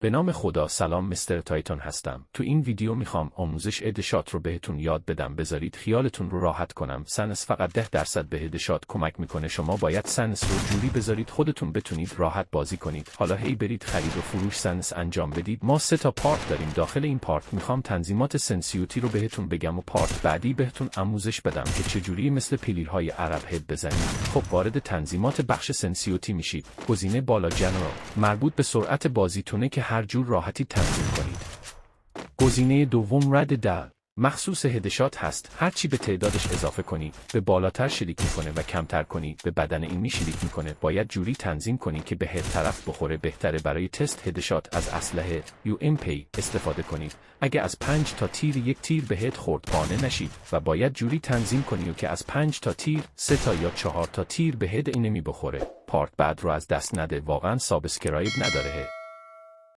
به نام خدا. سلام، مستر تایتون هستم. تو این ویدیو میخوام آموزش هدشات رو بهتون یاد بدم. بذارید خیالتون رو راحت کنم. سنس فقط 10% به هدشات کمک میکنه. شما باید سنس رو جوری بذارید خودتون بتونید راحت بازی کنید. حالا هی برید خرید و فروش سنس انجام بدید. ما 3 تا پارت داریم. داخل این پارت میخوام تنظیمات سنسیوتی رو بهتون بگم و پارت بعدی بهتون آموزش بدم که چجوری مثل پلیرهای عرب هد بزنید. خب وارد تنظیمات بخش سنسیوتی میشید. گزینه بالا جنرال مربوط به سرعت بازیتونه که هر جور راحتی تنظیم کنید. گزینه دوم رد دل مخصوص هدشات هست. هرچی به تعدادش اضافه کنی به بالاتر شلیک میکنه و کمتر کنی به بدن این شلیک میکنه. باید جوری تنظیم کنی که به هد طرف بخوره. بهتره برای تست هدشات از اسلحه UMP استفاده کنید. اگه از 5 تا تیر یک تیر به هد خورد قانع نشید و باید جوری تنظیم کنی که از 5 تا تیر 3 تا یا 4 تا تیر به هد این بخوره. پارت بعد رو از دست نده. واقعا سابسکرایب نداره.